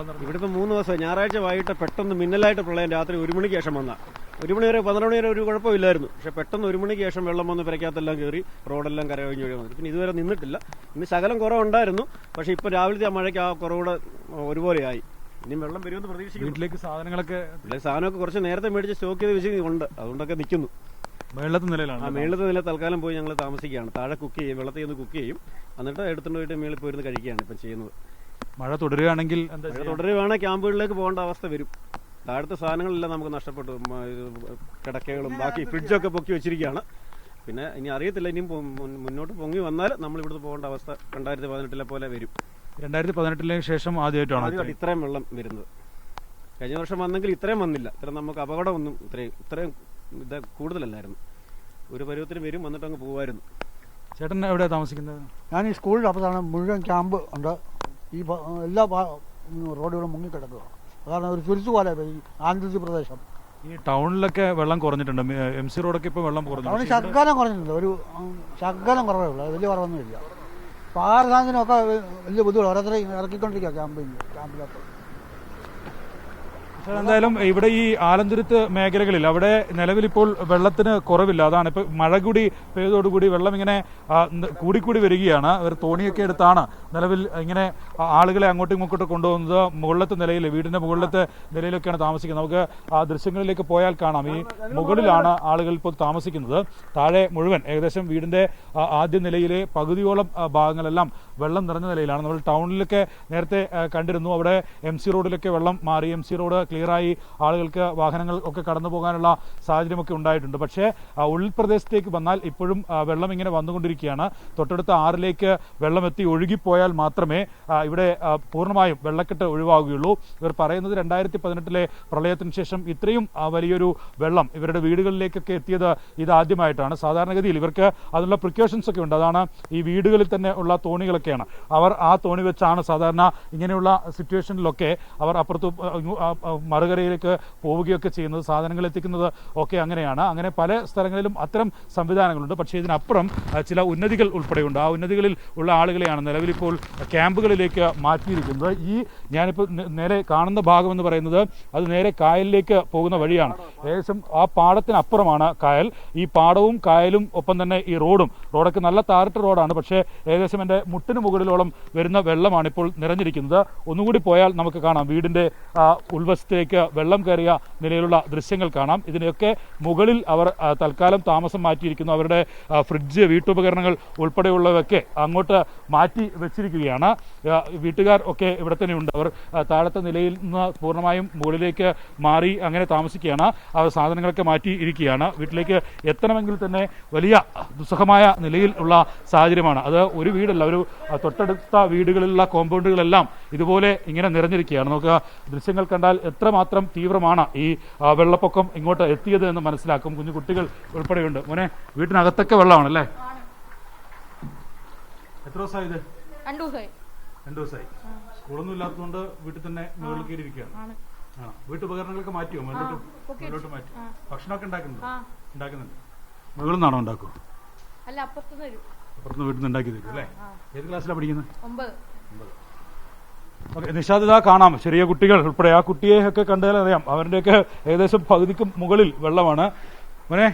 വെള്ളം നിറഞ്ഞു? ഇവിടെ ഇപ്പോൾ 3 ദിവസം ഞായറാഴ്ച വൈകിട്ട് പെട്ടെന്ന് മിന്നലായിട്ട് പ്രളയം രാത്രി 1 മണിക്ക് ശേഷം വന്ന 1 മണി വരെ 12 മണി വരെ ഒരു കുഴപ്പമില്ലായിരുന്നു. പക്ഷേ പെട്ടെന്ന് 1 മണിക്ക് ശേഷം വെള്ളം വന്ന് പെരക്കകത്തെല്ലാം കയറി റോഡെല്ലാം കരകഴിഞ്ഞ് ഒഴുകി വന്നു. പിന്നെ ഇതുവരെ നിന്നിട്ടില്ല. ഇന്ന് ശകലം കുറവുണ്ടായിരുന്നു. പക്ഷേ ഇപ്പോൾ രാവിലത്തെ ആ മഴയ്ക്ക് ആ കുറവുകൂടെ ഒരുപോലെയായി. ഇനിയും വെള്ളം വരുമെന്ന് പ്രതീക്ഷിക്കുന്നു. വീട്ടിലേക്ക് സാധനമൊക്കെ കുറച്ച് നേരത്തെ മേടിച്ച് സ്റ്റോക്ക് ചെയ്ത് വെച്ചിട്ടുണ്ട്. അതുകൊണ്ടൊക്കെ നിൽക്കുന്നു. മേളത്തെ നിലയിലാണ്. മേളത്തെ നില തൽക്കാലം പോയി ഞങ്ങൾ താമസിക്കുകയാണ്. താഴെ കുക്ക് ചെയ്യും, വെള്ളത്തിൽ ഒന്ന് കുക്ക് ചെയ്യും, എന്നിട്ട് എടുത്തുകൊണ്ട് പോയിട്ട് മേളിൽ പോയിരുന്ന് കഴിക്കുകയാണ് ഇപ്പം ചെയ്യുന്നത്. മഴ തുടരുകയാണെങ്കിൽ തുടരുകയാണെങ്കിൽ ക്യാമ്പുകളിലേക്ക് പോകേണ്ട അവസ്ഥ വരും. താഴത്തെ സാധനങ്ങളെല്ലാം നമുക്ക് നഷ്ടപ്പെട്ടു. കിടക്കകളും ബാക്കി ഫ്രിഡ്ജൊക്കെ പൊക്കി വെച്ചിരിക്കുകയാണ്. പിന്നെ ഇനി അറിയത്തില്ല, ഇനിയും മുന്നോട്ട് പൊങ്ങി വന്നാൽ നമ്മൾ ഇവിടുന്ന് പോകേണ്ട അവസ്ഥ 2018 പോലെ വരും. 2018 ശേഷം ആദ്യമായിട്ടാണ് ഇത്രയും വെള്ളം വരുന്നത്. കഴിഞ്ഞ വർഷം വന്നെങ്കിൽ ഇത്രയും വന്നില്ല. ഇത്രയും നമുക്ക് അപകടമൊന്നും ഇത്രയും ഇത് കൂടുതലല്ലായിരുന്നു. ഒരു പരുവത്തിന് വരും, വന്നിട്ട് അങ്ങ് പോകുമായിരുന്നു. ചേട്ടൻ എവിടെയാണ് താമസിക്കുന്നത്? ഞാൻ ഈ സ്കൂളിൻ്റെ അപ്പുറത്താണ്. മുഴുവൻ ക്യാമ്പ് ഉണ്ട്. ഈ എല്ലാ റോഡുകളും മുങ്ങിക്കിടക്കുക. അതാണ് ഒരു തുരുത്തു പോലെ ഈ ആന്ധ്രപ്രദേശ് പ്രദേശം. ഈ ടൗണിലൊക്കെ വെള്ളം കുറഞ്ഞിട്ടുണ്ട്. MC റോഡൊക്കെ ഇപ്പോൾ വെള്ളം കുറഞ്ഞു. ടൗണിൽ ശകലം കുറഞ്ഞിട്ടുണ്ട്. ഒരു ശകലം കുറവേ ഉള്ളൂ. വലിയ കുറവൊന്നുമില്ല. അപ്പോൾ ആ സാധനത്തിനൊക്കെ വലിയ ബുദ്ധിമുട്ട് ഓരോരുത്തരെയും ഇറക്കിക്കൊണ്ടിരിക്കുക ക്യാമ്പിലൊക്കെ. എന്തായാലും ഇവിടെ ഈ ആലന്തുരുത്ത് മേഖലകളിൽ അവിടെ നിലവിലിപ്പോൾ വെള്ളത്തിന് കുറവില്ല. അതാണ് ഇപ്പൊ മഴ കൂടി പെയ്തോടുകൂടി വെള്ളം ഇങ്ങനെ കൂടിക്കൂടി വരികയാണ്. ഒരു തോണിയൊക്കെ എടുത്താണ് നിലവിൽ ഇങ്ങനെ ആളുകളെ അങ്ങോട്ടും ഇങ്ങോട്ടും കൊണ്ടുപോകുന്നത്. മുകളിലത്തെ നിലയിൽ, വീടിന്റെ മുകളിലത്തെ നിലയിലൊക്കെയാണ് താമസിക്കുന്നത്. നമുക്ക് ആ ദൃശ്യങ്ങളിലേക്ക് പോയാൽ കാണാം. ഈ മുകളിലാണ് ആളുകൾ ഇപ്പോൾ താമസിക്കുന്നത്. താഴെ മുഴുവൻ ഏകദേശം വീടിന്റെ ആദ്യ നിലയിലെ പകുതിയോളം ഭാഗങ്ങളെല്ലാം വെള്ളം നിറഞ്ഞ നിലയിലാണ്. നമ്മൾ ടൗണിലൊക്കെ നേരത്തെ കണ്ടിരുന്നു. അവിടെ MC റോഡിലൊക്കെ വെള്ളം മാറി. MC റോഡ് ക്ലിയറായി ആളുകൾക്ക് വാഹനങ്ങൾ ഒക്കെ കടന്നു പോകാനുള്ള സാഹചര്യമൊക്കെ ഉണ്ടായിട്ടുണ്ട്. പക്ഷേ ഉൾപ്രദേശത്തേക്ക് വന്നാൽ ഇപ്പോഴും വെള്ളം ഇങ്ങനെ വന്നുകൊണ്ടിരിക്കുകയാണ്. തൊട്ടടുത്ത ആറിലേക്ക് വെള്ളം എത്തി ഒഴുകിപ്പോയാൽ മാത്രമേ ഇവിടെ പൂർണ്ണമായും വെള്ളക്കെട്ട് ഒഴിവാകുകയുള്ളൂ. ഇവർ പറയുന്നത് 2018 പ്രളയത്തിന് ശേഷം ഇത്രയും വലിയൊരു വെള്ളം ഇവരുടെ വീടുകളിലേക്കൊക്കെ എത്തിയത് ഇതാദ്യമായിട്ടാണ്. സാധാരണഗതിയിൽ ഇവർക്ക് അതിനുള്ള പ്രിക്കോഷൻസ് ഒക്കെ ഉണ്ട്. അതാണ് ഈ വീടുകളിൽ തന്നെ ഉള്ള തോണികളൊക്കെയാണ്. അവർ ആ തോണി വെച്ചാണ് സാധാരണ ഇങ്ങനെയുള്ള സിറ്റുവേഷനിലൊക്കെ അവർ അപ്പുറത്ത് മറുകരയിലേക്ക് പോവുകയൊക്കെ ചെയ്യുന്നത്. സാധനങ്ങൾ എത്തിക്കുന്നത് ഒക്കെ അങ്ങനെയാണ്. അങ്ങനെ പല സ്ഥലങ്ങളിലും അത്തരം സംവിധാനങ്ങളുണ്ട്. പക്ഷേ ഇതിനപ്പുറം ചില ഉന്നതികൾ ഉൾപ്പെടെയുണ്ട്. ആ ഉന്നതികളിൽ ഉള്ള ആളുകളെയാണ് നിലവിലിപ്പോൾ ക്യാമ്പുകളിലേക്ക് മാറ്റിയിരിക്കുന്നത്. ഈ ഞാനിപ്പോൾ നേരെ കാണുന്ന ഭാഗമെന്ന് പറയുന്നത് അത് നേരെ കായലിലേക്ക് പോകുന്ന വഴിയാണ്. ഏകദേശം ആ പാടത്തിനപ്പുറമാണ് കായൽ. ഈ പാടവും കായലും ഒപ്പം തന്നെ ഈ റോഡൊക്കെ നല്ല താറിട്ട റോഡാണ്. പക്ഷേ ഏകദേശം എൻ്റെ മുട്ടിന് മുകളിലോളം വരുന്ന വെള്ളമാണ് ഇപ്പോൾ നിറഞ്ഞിരിക്കുന്നത്. ഒന്നുകൂടി പോയാൽ നമുക്ക് കാണാം വീടിൻ്റെ ഉൾവശത്തേക്ക് വെള്ളം കയറിയ നിലയിലുള്ള ദൃശ്യങ്ങൾ കാണാം. ഇതിനൊക്കെ മുകളിൽ അവർ തൽക്കാലം താമസം മാറ്റിയിരിക്കുന്നു. അവരുടെ ഫ്രിഡ്ജ്, വീട്ടുപകരണങ്ങൾ ഉൾപ്പെടെയുള്ളവയൊക്കെ അങ്ങോട്ട് മാറ്റി വെച്ചിരിക്കുകയാണ്. വീട്ടുകാർ ഒക്കെ ഇവിടെ തന്നെ ഉണ്ട്. അവർ താഴത്തെ നിലയിൽ നിന്ന് പൂർണ്ണമായും മുകളിലേക്ക് മാറി അങ്ങനെ താമസിക്കുകയാണ്. അവർ സാധനങ്ങളൊക്കെ മാറ്റി ഇരിക്കുകയാണ്. വീട്ടിലേക്ക് എത്തണമെങ്കിൽ തന്നെ വലിയ ദുസ്സഹമായ നിലയിൽ ഉള്ള സാഹചര്യമാണ്. അത് ഒരു വീടല്ല, ഒരു തൊട്ടടുത്ത വീടുകളിലുള്ള കോമ്പൗണ്ടുകളെല്ലാം ഇതുപോലെ ഇങ്ങനെ നിറഞ്ഞിരിക്കുകയാണ്. നമുക്ക് ദൃശ്യങ്ങൾ കണ്ടാൽ എത്രമാത്രം തീവ്രമാണ് ഈ വെള്ളപ്പൊക്കം ഇങ്ങോട്ട് എത്തിയത് എന്ന് മനസ്സിലാക്കും. കുഞ്ഞു കുട്ടികൾ ഉൾപ്പെടെയുണ്ട്. മോനെ, വീട്ടിനകത്തൊക്കെ വെള്ളമാണല്ലേ? എത്ര ദിവസമായി ഇത്? 2 ദിവസമായി. സ്കൂളൊന്നും ഇല്ലാത്തതുകൊണ്ട് വീട്ടിൽ തന്നെ മുകളിൽ കയറിയിരിക്കുകയാണ്. വീട്ടുപകരണങ്ങളൊക്കെ മാറ്റിയോ? മുകളിലോട്ട് മാറ്റി. ഭക്ഷണമൊക്കെ ഉണ്ടാക്കുന്നുണ്ട്. മുകളിൽ നിന്നാണോ ഉണ്ടാക്കുക? അപ്പുറത്ത് വീട്ടിൽ നിന്ന് ഉണ്ടാക്കി തരും അല്ലേ? ഏത് ക്ലാസ്സിലാണ് പഠിക്കുന്നത്? 9. നിഷാദ് ഇതാ കാണാം, ചെറിയ കുട്ടികൾ ഉൾപ്പെടെ. ആ കുട്ടിയെ ഒക്കെ കണ്ടാൽ അറിയാം അവരുടെയൊക്കെ ഏകദേശം പകുതിക്ക് മുകളിൽ വെള്ളമാണ്. മോനെ,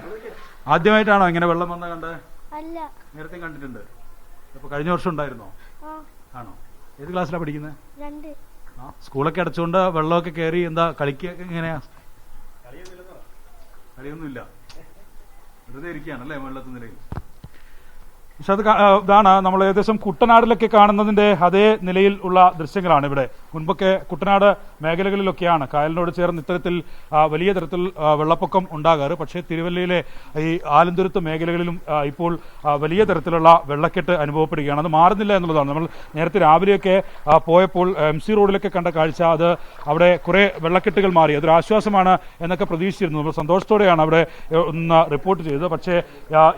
ആദ്യമായിട്ടാണോ ഇങ്ങനെ വെള്ളം വന്ന കണ്ടത്? നേരത്തെ കണ്ടിട്ടുണ്ട്. അപ്പൊ കഴിഞ്ഞ വർഷം ഉണ്ടായിരുന്നോ? ആണോ? ഏത് ക്ലാസ്സിലാണ് പഠിക്കുന്നത്? 2. സ്കൂളൊക്കെ അടച്ചുകൊണ്ട് വെള്ളമൊക്കെ കയറി എന്താ കളിക്കുക? എങ്ങനെയാ? കളിയൊന്നുമില്ല, വെറുതെ ഇരിക്കുകയാണല്ലേ വെള്ളത്തിന് നിലയിൽ. പക്ഷെ അത് ഇതാണ് നമ്മൾ ഏകദേശം കുട്ടനാടിലൊക്കെ കാണുന്നതിന്റെ അതേ നിലയിൽ ഉള്ള ദൃശ്യങ്ങളാണ് ഇവിടെ. മുൻപൊക്കെ കുട്ടനാട് മേഖലകളിലൊക്കെയാണ് കായലിനോട് ചേർന്ന് ഇത്തരത്തിൽ വലിയ തരത്തിൽ വെള്ളപ്പൊക്കം ഉണ്ടാകാറ്. പക്ഷേ തിരുവല്ലയിലെ ഈ ആലന്തുരുത്ത് മേഖലകളിലും ഇപ്പോൾ വലിയ തരത്തിലുള്ള വെള്ളക്കെട്ട് അനുഭവപ്പെടുകയാണ്. അത് മാറുന്നില്ല എന്നുള്ളതാണ്. നമ്മൾ നേരത്തെ രാവിലെയൊക്കെ പോയപ്പോൾ MC റോഡിലൊക്കെ കണ്ട കാഴ്ച, അത് അവിടെ കുറെ വെള്ളക്കെട്ടുകൾ മാറി. അതൊരു ആശ്വാസമാണ് എന്നൊക്കെ പ്രതീക്ഷിച്ചിരുന്നു. നമ്മൾ സന്തോഷത്തോടെയാണ് അവിടെ ഒന്ന് റിപ്പോർട്ട് ചെയ്തത്. പക്ഷേ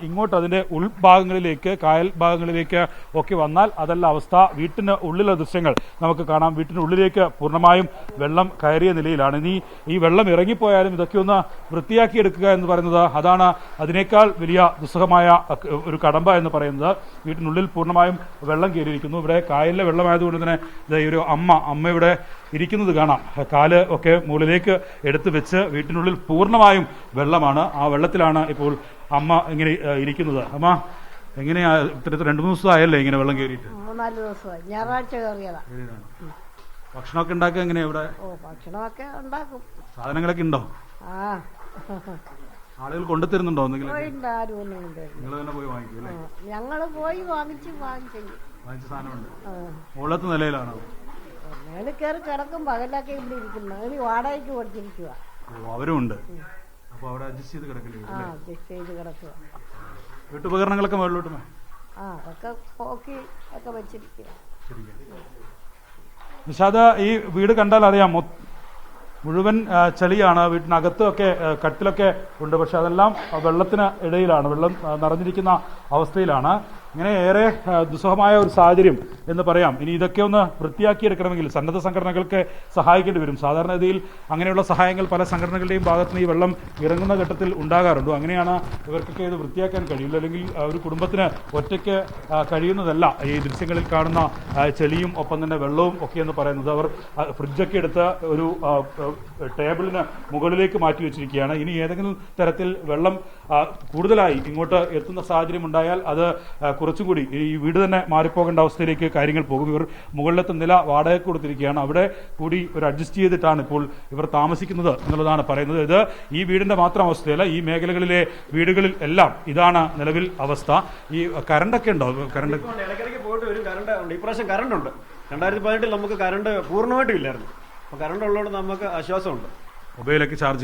ഇങ്ങോട്ട് അതിന്റെ ഉൾഭാഗങ്ങളിലേക്ക് ഭാഗങ്ങളിലേക്ക്, കായൽ ഭാഗങ്ങളിലേക്ക് ഒക്കെ വന്നാൽ അതല്ല അവസ്ഥ. വീട്ടിന് ഉള്ളിലെ ദൃശ്യങ്ങൾ നമുക്ക് കാണാം. വീട്ടിനുള്ളിലേക്ക് പൂർണ്ണമായും വെള്ളം കയറിയ നിലയിലാണ്. ഇനി ഈ വെള്ളം ഇറങ്ങിപ്പോയാലും ഇതൊക്കെ ഒന്ന് വൃത്തിയാക്കിയെടുക്കുക എന്ന് പറയുന്നത് അതാണ് അതിനേക്കാൾ വലിയ ദുസ്സഹമായ ഒരു കടമ്പ എന്ന് പറയുന്നത്. വീട്ടിനുള്ളിൽ പൂർണ്ണമായും വെള്ളം കയറിയിരിക്കുന്നു. ഇവിടെ കായലിലെ വെള്ളമായതുകൊണ്ട് തന്നെ ഈ ഒരു അമ്മ ഇവിടെ ഇരിക്കുന്നത് കാണാം. കാല് ഒക്കെ മുകളിലേക്ക് എടുത്ത് വെച്ച് വീട്ടിനുള്ളിൽ പൂർണ്ണമായും വെള്ളമാണ്. ആ വെള്ളത്തിലാണ് ഇപ്പോൾ അമ്മ ഇങ്ങനെ ഇരിക്കുന്നത്. അമ്മ എങ്ങനെയാ ഇത്തരത്തിൽ 2-3 ദിവസമായല്ലേ ഇങ്ങനെ വെള്ളം കയറിയിട്ട്? 3-4 ദിവസമായി. ഞായറാഴ്ച കയറിയതാ. ഭക്ഷണമൊക്കെ ഉണ്ടാക്കുക എങ്ങനെയാ ഇവിടെ? ഭക്ഷണമൊക്കെ ഉണ്ടാക്കും. സാധനങ്ങളൊക്കെ ഉണ്ടോ? ആളുകൾ കൊണ്ടുതരുന്നുണ്ടോ? എന്തെങ്കിലും ആരും ഒന്നും കൊണ്ടുവരും. നിങ്ങൾ തന്നെ പോയി വാങ്ങിക്കും അല്ലേ? ഞങ്ങള് പോയി വാങ്ങിച്ച സാധനമുണ്ട്. മുകളിലത്തെ നിലയിലാണോ? മേളിൽ കയറി കിടക്കും. പകലൊക്കെ ഇവിടെ ഇരിക്കുന്നു. അതിന് വാടകയ്ക്ക് കൊടുത്തിരിക്കുക. അവരും ഉണ്ട്. അപ്പൊ അവിടെ അഡ്ജസ്റ്റ് ചെയ്ത് കിടക്കില്ലേ? അഡ്ജസ്റ്റ് ചെയ്ത് കിടക്കുക. വീട്ടുപകരണങ്ങളൊക്കെ മുകളിലോട്ട് അതൊക്കെ പോക്കി ഒക്കെ വെച്ചിരിക്കുക. നിഷാദ്, ഈ വീട് കണ്ടാൽ അറിയാം മുഴുവൻ ചെളിയാണ്. വീട്ടിനകത്തൊക്കെ കട്ടിലൊക്കെ ഉണ്ട്. പക്ഷെ അതെല്ലാം വെള്ളത്തിന് ഇടയിലാണ്. വെള്ളം നിറഞ്ഞിരിക്കുന്ന അവസ്ഥയിലാണ്. ഇങ്ങനെ ഏറെ ദുസ്സഹമായ ഒരു സാഹചര്യം എന്ന് പറയാം. ഇനി ഇതൊക്കെ ഒന്ന് വൃത്തിയാക്കിയെടുക്കണമെങ്കിൽ സന്നദ്ധ സംഘടനകൾക്ക് സഹായിക്കേണ്ടി വരും. സാധാരണഗതിയിൽ അങ്ങനെയുള്ള സഹായങ്ങൾ പല സംഘടനകളുടെയും ഭാഗത്തുനിന്ന് ഈ വെള്ളം ഇറങ്ങുന്ന ഘട്ടത്തിൽ ഉണ്ടാകാറുണ്ട്. അങ്ങനെയാണ് ഇവർക്കൊക്കെ ഇത് വൃത്തിയാക്കാൻ കഴിയില്ല. അല്ലെങ്കിൽ ഒരു കുടുംബത്തിന് ഒറ്റയ്ക്ക് കഴിയുന്നതല്ല ഈ ദൃശ്യങ്ങളിൽ കാണുന്ന ചെളിയും ഒപ്പം തന്നെ വെള്ളവും ഒക്കെ എന്ന് പറയുന്നത്. അവർ ഫ്രിഡ്ജൊക്കെ എടുത്ത് ഒരു ടേബിളിന് മുകളിലേക്ക് മാറ്റി വെച്ചിരിക്കുകയാണ്. ഇനി ഏതെങ്കിലും തരത്തിൽ വെള്ളം കൂടുതലായി ഇങ്ങോട്ട് എത്തുന്ന സാഹചര്യം ഉണ്ടായാൽ അത് കുറച്ചും കൂടി ഈ വീട് തന്നെ മാറിപ്പോകേണ്ട അവസ്ഥയിലേക്ക് കാര്യങ്ങൾ പോകും. ഇവർ മുകളിലത്തെ നില വാടകയ്ക്ക് കൊടുത്തിരിക്കുകയാണ്. അവിടെ കൂടി ഒരു അഡ്ജസ്റ്റ് ചെയ്തിട്ടാണ് ഇപ്പോൾ ഇവർ താമസിക്കുന്നത് എന്നുള്ളതാണ് പറയുന്നത്. ഇത് ഈ വീടിന്റെ മാത്രം അവസ്ഥയല്ല, ഈ മേഖലകളിലെ വീടുകളിൽ എല്ലാം ഇതാണ് നിലവിൽ അവസ്ഥ. ഈ കറണ്ടൊക്കെ ഉണ്ടോ? കറണ്ട് ഇടയ്ക്കിടയ്ക്ക് പോയിട്ട് വരും. കറണ്ട് ഉണ്ട്. ഇപ്രാവശ്യം കറണ്ട് ഉണ്ട്. 2018 നമുക്ക് കറണ്ട് പൂർണ്ണമായിട്ടും ഇല്ലായിരുന്നു. അപ്പോൾ കറണ്ട് ഉള്ളതുകൊണ്ട് നമുക്ക് ആശ്വാസമുണ്ട്. മൊബൈലൊക്കെ ചാർജ്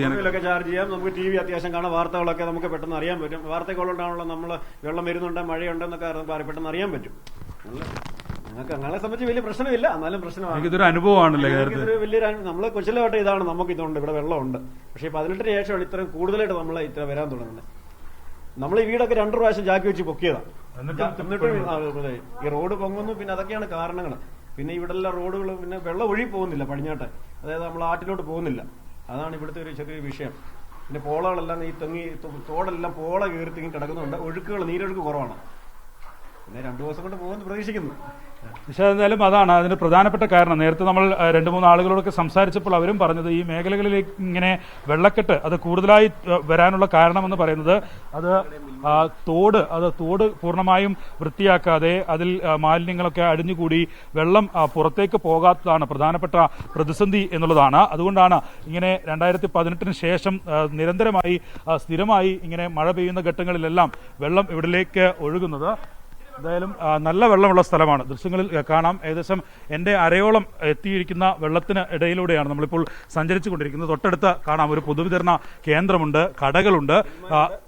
ചെയ്യാം. നമുക്ക് TV അത്യാവശ്യം കാണാം. വാർത്തകളൊക്കെ നമുക്ക് പെട്ടെന്ന് അറിയാൻ പറ്റും. വാർത്തകളുണ്ടാണല്ലോ നമ്മൾ വെള്ളം വരുന്നുണ്ട്, മഴയുണ്ടെന്നൊക്കെ പെട്ടെന്ന് അറിയാൻ പറ്റും. ഞങ്ങൾക്ക് ഞങ്ങളെ സംബന്ധിച്ച് വലിയ പ്രശ്നമില്ല. എന്നാലും പ്രശ്നമാണ്. ഇതൊരു അനുഭവമാണല്ലേ? വലിയൊരു നമ്മൾ കൊച്ചിലോട്ട് ഇതാണ് നമുക്ക് ഇതുണ്ട്, ഇവിടെ വെള്ളമുണ്ട്. പക്ഷേ 18-ന് ശേഷമാണ് ഇത്രയും കൂടുതലായിട്ട് നമ്മൾ ഇത്ര വരാൻ തുടങ്ങുന്നത്. നമ്മൾ ഈ വീടൊക്കെ 2 പ്രാവശ്യം ചാക്കി വെച്ച് പൊക്കിയതാണ്. എന്നിട്ടും ഈ റോഡ് പൊങ്ങുന്നു. പിന്നെ അതൊക്കെയാണ് കാരണങ്ങൾ. പിന്നെ ഇവിടെ എല്ലാ റോഡുകളും പിന്നെ വെള്ളം ഒഴുകി പോകുന്നില്ല പടിഞ്ഞാട്ട്. അതായത് നമ്മൾ ആറ്റിലോട്ട് പോകുന്നില്ല. അതാണ് ഇവിടുത്തെ ഒരു ചെറിയ വിഷയം. പിന്നെ പോളകളെല്ലാം ഈ തോടെല്ലാം പോള കയറി തിങ്ങി കിടക്കുന്നുണ്ട്. നീരൊഴുക്ക് കുറവാണ്. പിന്നെ 2 ദിവസം കൊണ്ട് പോകുമെന്ന് പ്രതീക്ഷിക്കുന്നു. പക്ഷേ എന്തായാലും അതാണ് അതിന് പ്രധാനപ്പെട്ട കാരണം. നേരത്തെ നമ്മൾ 2-3 ആളുകളോടൊക്കെ സംസാരിച്ചപ്പോൾ അവരും പറഞ്ഞത് ഈ മേഖലകളിലേക്ക് ഇങ്ങനെ വെള്ളക്കെട്ട് അത് കൂടുതലായി വരാനുള്ള കാരണമെന്ന് പറയുന്നത് അത് തോട് പൂർണ്ണമായും വൃത്തിയാക്കാതെ അതിൽ മാലിന്യങ്ങളൊക്കെ അടിഞ്ഞുകൂടി വെള്ളം പുറത്തേക്ക് പോകാത്തതാണ് പ്രധാനപ്പെട്ട പ്രതിസന്ധി എന്നുള്ളതാണ്. അതുകൊണ്ടാണ് ഇങ്ങനെ 2018-ന് ശേഷം നിരന്തരമായി സ്ഥിരമായി ഇങ്ങനെ മഴ പെയ്യുന്ന ഘട്ടങ്ങളിലെല്ലാം വെള്ളം ഇവിടേക്ക് ഒഴുകുന്നത്. എന്തായാലും നല്ല വെള്ളമുള്ള സ്ഥലമാണ്. ദൃശ്യങ്ങളിൽ കാണാം. ഏകദേശം എൻ്റെ അരയോളം എത്തിയിരിക്കുന്ന വെള്ളത്തിന് ഇടയിലൂടെയാണ് നമ്മളിപ്പോൾ സഞ്ചരിച്ചു കൊണ്ടിരിക്കുന്നത്. തൊട്ടടുത്ത് കാണാം ഒരു പൊതുവിതരണ കേന്ദ്രമുണ്ട്, കടകളുണ്ട്,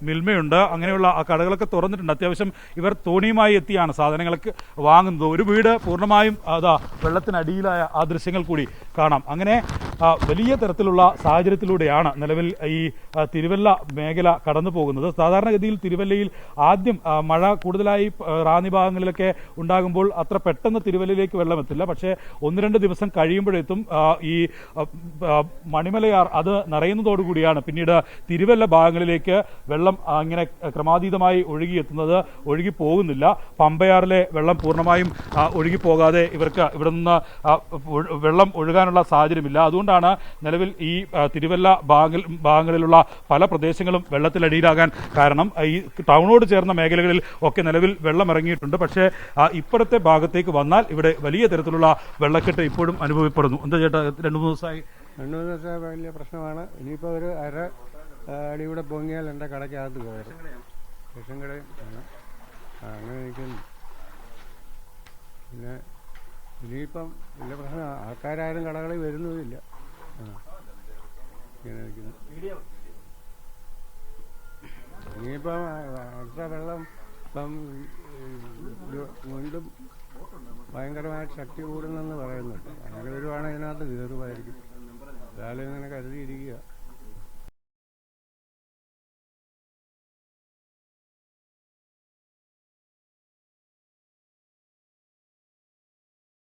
മിൽമയുണ്ട്. അങ്ങനെയുള്ള ആ കടകളൊക്കെ തുറന്നിട്ടുണ്ട്. അത്യാവശ്യം ഇവർ തോണിയുമായി എത്തിയാണ് സാധനങ്ങളൊക്കെ വാങ്ങുന്നത്. ഒരു വീട് പൂർണ്ണമായും വെള്ളത്തിനടിയിലായ ആ ദൃശ്യങ്ങൾ കൂടി കാണാം. അങ്ങനെ വലിയ തരത്തിലുള്ള സാഹചര്യത്തിലൂടെയാണ് നിലവിൽ ഈ തിരുവല്ല മേഖല കടന്നു പോകുന്നത്. സാധാരണഗതിയിൽ തിരുവല്ലയിൽ ആദ്യം മഴ കൂടുതലായി റാന്നി ഭാഗങ്ങളിലൊക്കെ ഉണ്ടാകുമ്പോൾ അത്ര പെട്ടെന്ന് തിരുവല്ലയിലേക്ക് വെള്ളമെത്തില്ല. പക്ഷേ 1-2 ദിവസം കഴിയുമ്പോഴെത്തും ഈ മണിമലയാർ അത് നിറയുന്നതോടുകൂടിയാണ് പിന്നീട് തിരുവല്ല ഭാഗങ്ങളിലേക്ക് വെള്ളം ഇങ്ങനെ ക്രമാതീതമായി ഒഴുകിയെത്തുന്നത്. ഒഴുകി പോകുന്നില്ല. പമ്പയാറിലെ വെള്ളം പൂർണ്ണമായും ഒഴുകിപ്പോകാതെ ഇവർക്ക് ഇവിടെ നിന്ന് വെള്ളം ഒഴുകാനുള്ള സാഹചര്യമില്ല. അതുകൊണ്ടാണ് നിലവിൽ ഈ തിരുവല്ല ഭാഗങ്ങളിലുള്ള പല പ്രദേശങ്ങളും വെള്ളത്തിലടിയിലാകാൻ കാരണം. ഈ ടൗണോട് ചേർന്ന മേഖലകളിൽ ഒക്കെ നിലവിൽ വെള്ളം ഇറങ്ങിയിട്ടുണ്ട്. പക്ഷേ ഇപ്പോഴത്തെ ഭാഗത്തേക്ക് വന്നാൽ ഇവിടെ വലിയ തരത്തിലുള്ള വെള്ളക്കെട്ട് ഇപ്പോഴും അനുഭവപ്പെടുന്നു. എന്താ ചേട്ടാ 2-3 ദിവസമായി? 2 ദിവസമായി വലിയ പ്രശ്നമാണ്. ഇനിയിപ്പോൾ ഒരു അടിയൂടെ പൊങ്ങിയാൽ എൻ്റെ കടയ്ക്കകത്ത് കയറും. റേഷൻ കടയും അങ്ങനെ നിൽക്കുന്നു. പിന്നെ ഇനിയിപ്പം വലിയ പ്രശ്നം. ആൾക്കാരാരും കടകളിൽ വരുന്നതുമില്ല. ഇങ്ങനെ നിൽക്കുന്നു. ഇനിയിപ്പം അടുത്ത വെള്ളം ഇപ്പം വീണ്ടും ഭയങ്കരമായിട്ട് ശക്തി കൂടുന്നെന്ന് പറയുന്നുണ്ട്. അങ്ങനെ വരുവാണെങ്കിൽ ഇതിനകത്ത് കയറുമായിരിക്കും. അതാലും ഇങ്ങനെ കരുതിയിരിക്കുക.